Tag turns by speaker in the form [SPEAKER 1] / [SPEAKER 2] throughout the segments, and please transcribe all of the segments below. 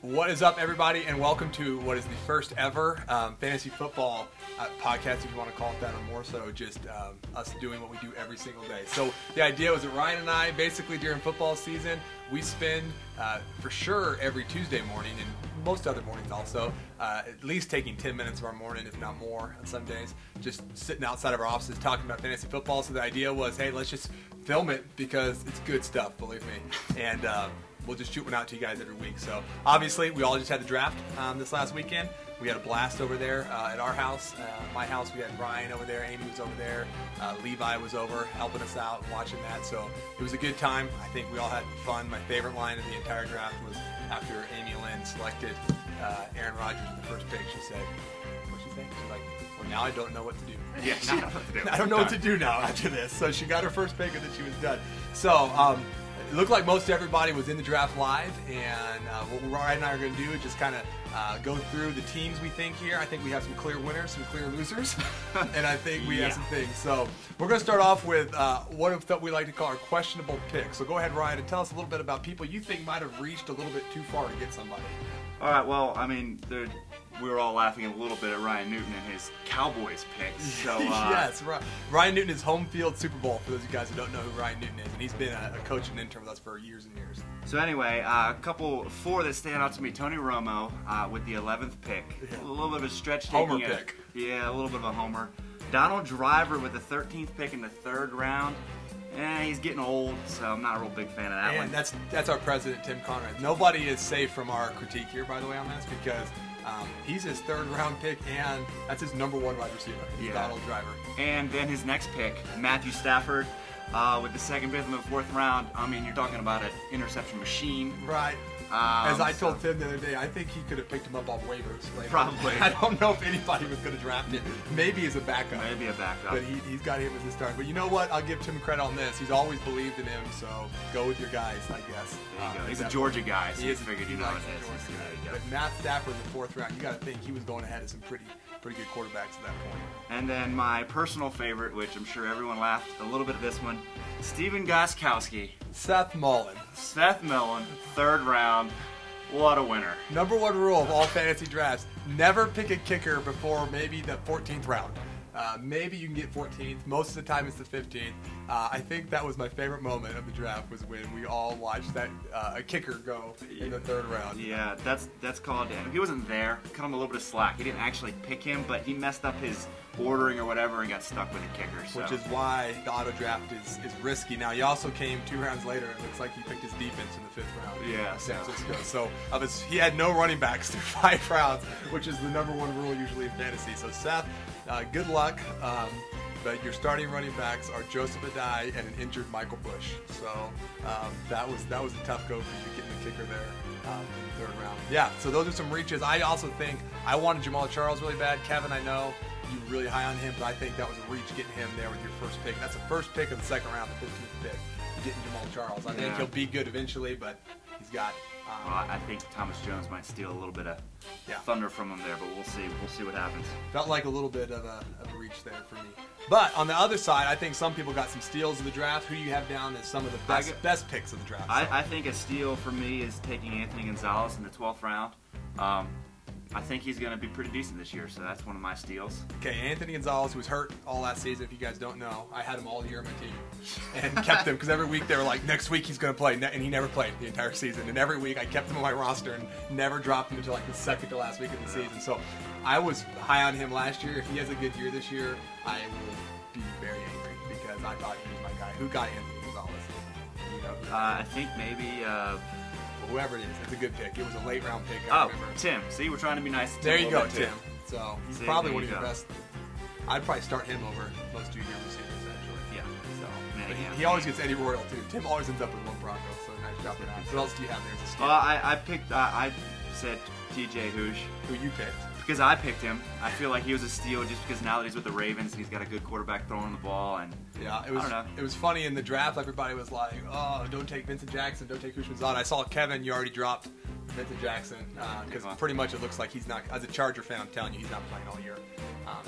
[SPEAKER 1] What is up, everybody, and welcome to what is the first ever fantasy football podcast, if you want to call it that, or more so just us doing what we do every single day. So the idea was that Ryan and I, basically during football season, we spend for sure every Tuesday morning, and most other mornings also, at least taking 10 minutes of our morning, if not more on some days, just sitting outside of our offices talking about fantasy football. So the idea was, hey, let's just film it because it's good stuff, believe me. And we'll just shoot one out to you guys every week. So obviously, we all just had the draft this last weekend. We had a blast over there at our house, my house. We had Brian over there, Amy was over there, Levi was over helping us out, watching that. So it was a good time. I think we all had fun. My favorite line of the entire draft was after Amy Lynn selected Aaron Rodgers in the first pick. She said, what'd she say? She's like, well, now I don't know what to do.
[SPEAKER 2] Yeah, now I don't know what to do.
[SPEAKER 1] I don't know what to do now after this. So she got her first pick and then she was done. So it looked like most everybody was in the draft live, and what Ryan and I are going to do is just kind of go through the teams we think here. I think we have some clear winners, some clear losers, and I think we have some things. So we're going to start off with what we like to call our questionable picks. So go ahead, Ryan, and tell us a little bit about people you think might have reached a little bit too far to get somebody.
[SPEAKER 2] All right, well, I mean, we were all laughing a little bit at Ryan Newton and his Cowboys picks. So,
[SPEAKER 1] yes, Ryan Newton is home field Super Bowl, for those of you guys who don't know who Ryan Newton is. And he's been a coach and intern with us for years and years.
[SPEAKER 2] So anyway, four that stand out to me. Tony Romo with the 11th pick.
[SPEAKER 1] Yeah.
[SPEAKER 2] A little bit of a stretch.
[SPEAKER 1] Homer pick.
[SPEAKER 2] Yeah, a little bit of a homer. Donald Driver with the 13th pick in the third round. He's getting old, so I'm not a real big fan of that one.
[SPEAKER 1] And that's our president, Tim Conrad. Nobody is safe from our critique here, by the way, on this, because he's his third round pick, and that's his number one wide receiver. He's Donald Driver.
[SPEAKER 2] And then his next pick, Matthew Stafford, with the second pick in the fourth round. I mean, you're talking about an interception machine.
[SPEAKER 1] Right. As I told Tim the other day, I think he could have picked him up on waivers later.
[SPEAKER 2] Probably.
[SPEAKER 1] I don't know if anybody was going to draft him. Maybe as a backup.
[SPEAKER 2] Maybe a backup.
[SPEAKER 1] But he's got him as a start. But you know what? I'll give Tim credit on this. He's always believed in him, so go with your guys, I guess.
[SPEAKER 2] There you go. He's a Georgia guy, so
[SPEAKER 1] he
[SPEAKER 2] you figured you know what it is.
[SPEAKER 1] There you go. But Matt Stafford in the fourth round, you got to think he was going ahead of some pretty good quarterbacks at that point.
[SPEAKER 2] And then my personal favorite, which I'm sure everyone laughed a little bit at this one, Stephen Gostkowski.
[SPEAKER 1] Seth Mullen,
[SPEAKER 2] third round. What a winner.
[SPEAKER 1] Number one rule of all fantasy drafts, never pick a kicker before maybe the 14th round. Maybe you can get 14th. Most of the time it's the 15th. I think that was my favorite moment of the draft, was when we all watched that a kicker go in the third round.
[SPEAKER 2] Yeah, that's called in. He wasn't there. Cut him a little bit of slack. He didn't actually pick him, but he messed up his ordering or whatever and got stuck with a kicker. So.
[SPEAKER 1] Which is why the auto draft is risky. Now, he also came 2 rounds later. It looks like he picked his defense in the 5th round.
[SPEAKER 2] Yeah,
[SPEAKER 1] San Francisco. So he had no running backs through 5 rounds, which is the number one rule usually in fantasy. So Seth, good luck. But your starting running backs are Joseph Adai and an injured Michael Bush. So that was a tough go for you getting the kicker there in the 3rd round. Yeah, so those are some reaches. I also think I wanted Jamal Charles really bad. Kevin, I know you were really high on him, but I think that was a reach getting him there with your first pick. That's the first pick of the 2nd round, the 15th pick, getting Jamal Charles. I think he'll be good eventually, but he's got...
[SPEAKER 2] I think Thomas Jones might steal a little bit of thunder from him there, but we'll see. We'll see what happens.
[SPEAKER 1] Felt like a little bit of a reach there for me. But on the other side, I think some people got some steals of the draft. Who do you have down as some of the best picks of the draft?
[SPEAKER 2] I think a steal for me is taking Anthony Gonzalez in the 12th round. I think he's going to be pretty decent this year, so that's one of my steals.
[SPEAKER 1] Okay, Anthony Gonzalez, who was hurt all last season, if you guys don't know. I had him all year on my team and kept him because every week they were like, next week he's going to play, and he never played the entire season. And every week I kept him on my roster and never dropped him until like the second to last week of the season. So I was high on him last year. If he has a good year this year, I will be very angry because I thought he was my guy. Who got Anthony Gonzalez? You know,
[SPEAKER 2] I think maybe...
[SPEAKER 1] whoever it is, it's a good pick. It was a late round pick.
[SPEAKER 2] I remember. Tim. See, we're trying to be nice to Tim.
[SPEAKER 1] There you go, Tim. So he's probably one of your best. I'd probably start him over most of your receivers, actually.
[SPEAKER 2] Yeah.
[SPEAKER 1] So but he always gets Eddie Royal too. Tim always ends up with one Bronco. So nice job for that. What else do you have there as a steal?
[SPEAKER 2] I picked. I said T.J. Hoosh.
[SPEAKER 1] Who you picked?
[SPEAKER 2] Because I picked him. I feel like he was a steal just because now that he's with the Ravens, he's got a good quarterback throwing the ball. And
[SPEAKER 1] yeah, it was funny in the draft. Everybody was like, "Oh, don't take Vincent Jackson, don't take Houshmandzadeh." I saw Kevin. You already dropped Vincent Jackson because pretty much it looks like he's not. As a Charger fan, I'm telling you, he's not playing all year.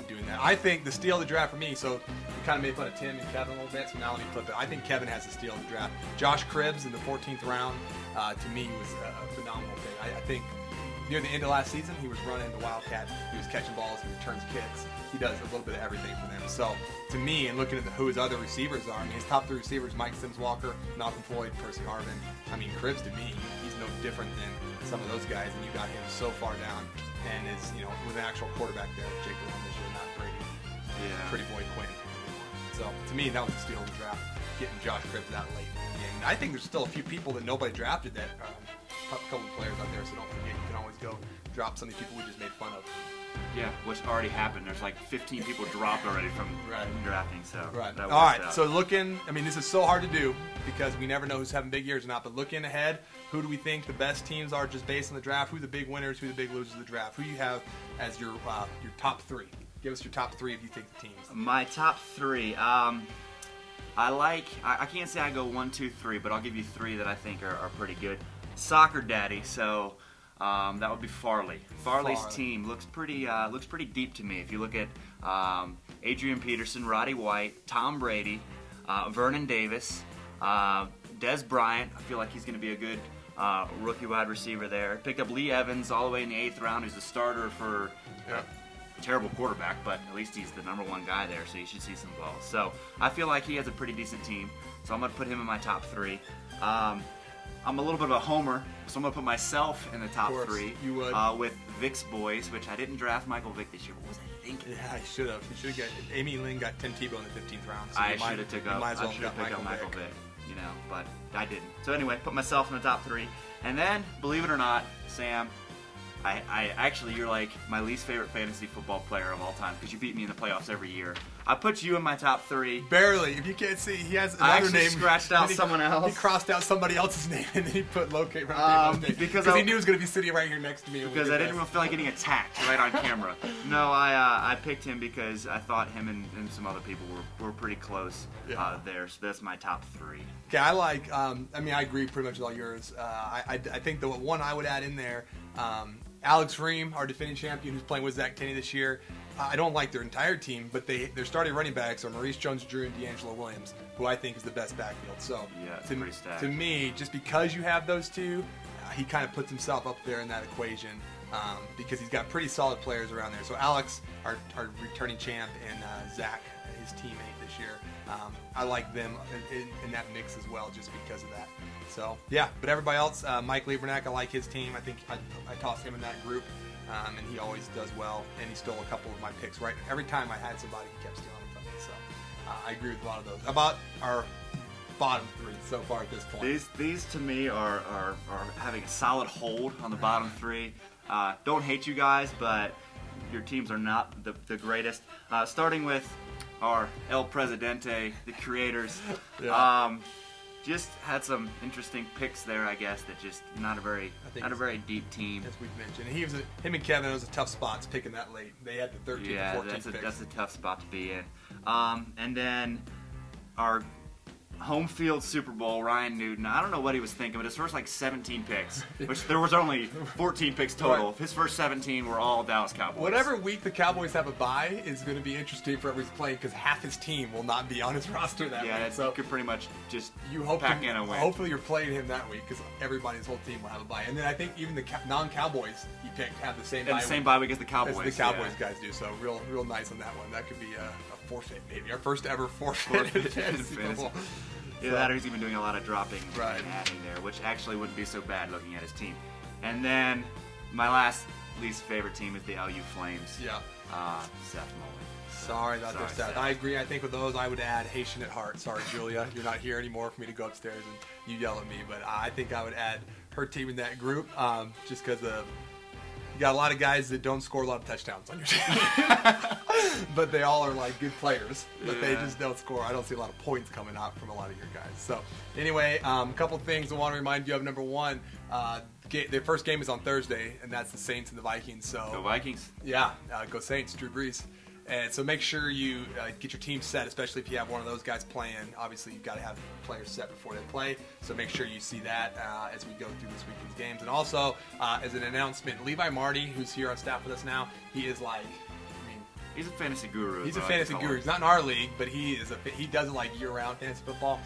[SPEAKER 1] Doing that, I think the steal of the draft for me. So we kind of made fun of Tim and Kevin a little bit. So now let me flip it. I think Kevin has the steal of the draft. Josh Cribbs in the 14th round to me was a phenomenal pick. I think near the end of last season, he was running the Wildcat. He was catching balls. He returns kicks. He does a little bit of everything for them. So, to me, and looking at who his other receivers are, I mean, his top 3 receivers, Mike Sims-Walker, Malcolm Floyd, Percy Harvin. I mean, Cribbs, to me, he's no different than some of those guys, and you got him so far down. And is, with an actual quarterback there, Jake Delhomme this year, not Brady.
[SPEAKER 2] Yeah.
[SPEAKER 1] Pretty boy Quinn. So, to me, that was a steal in the draft, getting Josh Cribbs that late in the game. And I think there's still a few people that nobody drafted that, a couple of players out there, so don't forget, you can always go drop some of these people we just made fun of.
[SPEAKER 2] Yeah, which already happened. There's like 15 people dropped already from drafting. So
[SPEAKER 1] right.
[SPEAKER 2] That
[SPEAKER 1] All right. So looking, I mean, this is so hard to do because we never know who's having big years or not. But looking ahead, who do we think the best teams are just based on the draft? Who the big winners? Who the big losers of the draft? Who you have as your top 3? Give us your top 3 if you think the teams.
[SPEAKER 2] My top 3. I can't say I go 1, 2, 3, but I'll give you 3 that I think are pretty good. Soccer Daddy. So. That would be Farley. Farley's team looks pretty deep to me. If you look at Adrian Peterson, Roddy White, Tom Brady, Vernon Davis, Dez Bryant. I feel like he's going to be a good rookie wide receiver there. Picked up Lee Evans all the way in the 8th round, who's a starter for a terrible quarterback, but at least he's the #1 guy there, so you should see some balls. So I feel like he has a pretty decent team, so I'm going to put him in my top 3. I'm a little bit of a homer, so I'm going to put myself in the top 3
[SPEAKER 1] you would.
[SPEAKER 2] With Vic's boys, which I didn't draft Michael Vick this year. What was I thinking?
[SPEAKER 1] Yeah, I should have. You should have got Amy Lynn got Tim Tebow in the 15th round. So
[SPEAKER 2] I should have picked up Michael Vick, but I didn't. So anyway, put myself in the top 3. And then, believe it or not, Sam, I actually, you're like my least favorite fantasy football player of all time because you beat me in the playoffs every year. I put you in my top 3.
[SPEAKER 1] Barely. If you can't see, he has another name.
[SPEAKER 2] I scratched out someone else.
[SPEAKER 1] He crossed out somebody else's name and then he put locate round because he knew he was going to be sitting right here next to me.
[SPEAKER 2] Because I didn't even feel like getting attacked right on camera. No, I picked him because I thought him and some other people were pretty close there. So that's my top 3.
[SPEAKER 1] Okay, I like. I agree pretty much with all yours. I think the one I would add in there. Alex Ream, our defending champion, who's playing with Zach Tenney this year. I don't like their entire team, but their starting running backs are Maurice Jones-Drew and D'Angelo Williams, who I think is the best backfield. So
[SPEAKER 2] pretty stacked.
[SPEAKER 1] To me, just because you have those two, he kind of puts himself up there in that equation because he's got pretty solid players around there. So Alex, our returning champ, and Zach, his teammate this year, I like them in that mix as well, just because of that. So, yeah, but everybody else, Mike Liebernack, I like his team. I think I tossed him in that group, and he always does well, and he stole a couple of my picks. Right, every time I had somebody, he kept stealing them from me. So, I agree with a lot of those. How about our bottom 3 so far at this point?
[SPEAKER 2] These to me are having a solid hold on the bottom 3. Don't hate you guys, but your teams are not the greatest. Starting with our El Presidente, the creators. Just had some interesting picks there, I guess. That just not a very deep team.
[SPEAKER 1] As we've mentioned, him and Kevin, it was a tough spots picking that late. They had the 13th and 14th picks.
[SPEAKER 2] That's a tough spot to be in. And then our home field Super Bowl, Ryan Newton. I don't know what he was thinking, but his first 17 picks, which there was only 14 picks total. His first 17 were all Dallas Cowboys.
[SPEAKER 1] Whatever week the Cowboys have a bye is going to be interesting for everybody's playing because half his team will not be on his roster that week.
[SPEAKER 2] Yeah, so you could pretty much just pack in a win.
[SPEAKER 1] Hopefully you're playing him that week because everybody's whole team will have a bye. And then I think even the non-Cowboys he picked have the same bye week.
[SPEAKER 2] The same bye week as the Cowboys.
[SPEAKER 1] As the Cowboys guys do. So real nice on that one. That could be a forfeit maybe. Our first ever forfeit in fantasy football.
[SPEAKER 2] Yeah, that or he's even doing a lot of dropping and adding there, which actually wouldn't be so bad looking at his team. And then my least favorite team is the LU Flames.
[SPEAKER 1] Yeah.
[SPEAKER 2] Seth Mullen.
[SPEAKER 1] Sorry about their stats. I agree. I think with those, I would add Haitian at heart. Sorry, Julia. You're not here anymore for me to go upstairs and you yell at me. But I think I would add her team in that group just because you got a lot of guys that don't score a lot of touchdowns on your team. But they all are good players. But they just don't score. I don't see a lot of points coming out from a lot of your guys. So anyway, a couple things I want to remind you of. Number one, their first game is on Thursday, and that's the Saints and the Vikings. So
[SPEAKER 2] go Vikings.
[SPEAKER 1] Yeah, go Saints, Drew Brees. And so make sure you get your team set, especially if you have one of those guys playing. Obviously, you've got to have players set before they play. So make sure you see that as we go through this weekend's games. And also, as an announcement, Levi Marty, who's here on staff with us now, he is
[SPEAKER 2] He's a fantasy guru.
[SPEAKER 1] He's a fantasy guru. He's not in our league, but he does it like year-round fantasy football.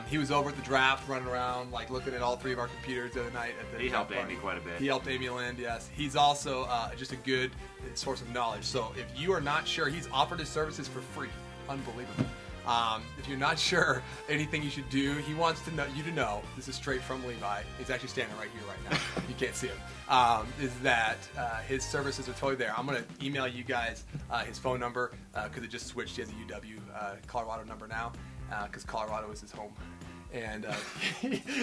[SPEAKER 1] He was over at the draft, running around, like looking at all 3 of our computers the other night. He
[SPEAKER 2] helped Amy quite a bit.
[SPEAKER 1] He helped Amy Lind, yes. He's also just a good source of knowledge. So if you are not sure, he's offered his services for free. Unbelievable. If you're not sure anything you should do, he wants you to know, this is straight from Levi, he's actually standing right here right now, you can't see him, is that his services are totally there. I'm going to email you guys his phone number, because it just switched. He has a UW Colorado number now, because Colorado is his home. And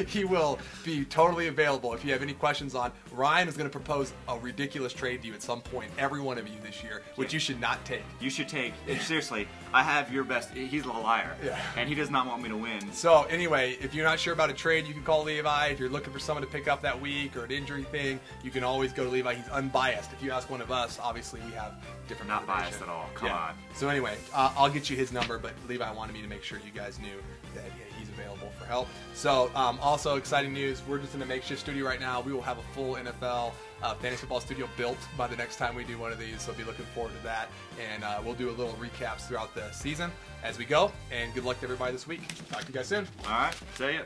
[SPEAKER 1] he will be totally available if you have any questions on. Ryan is going to propose a ridiculous trade to you at some point, every one of you this year, which you should not take.
[SPEAKER 2] You should take. Seriously, I have your best. He's a liar.
[SPEAKER 1] Yeah.
[SPEAKER 2] And he does not want me to win.
[SPEAKER 1] So anyway, if you're not sure about a trade, you can call Levi. If you're looking for someone to pick up that week or an injury thing, you can always go to Levi. He's unbiased. If you ask one of us, obviously we have different
[SPEAKER 2] Not biased at all. Come on.
[SPEAKER 1] So anyway, I'll get you his number, but Levi wanted me to make sure you guys knew that he's available for help. So also exciting news, we're just in a makeshift studio right now. We will have a full NFL fantasy football studio built by the next time we do one of these, so be looking forward to that. And we'll do a little recaps throughout the season as we go. And good luck to everybody this week. Talk to you guys soon.
[SPEAKER 2] All right, see ya.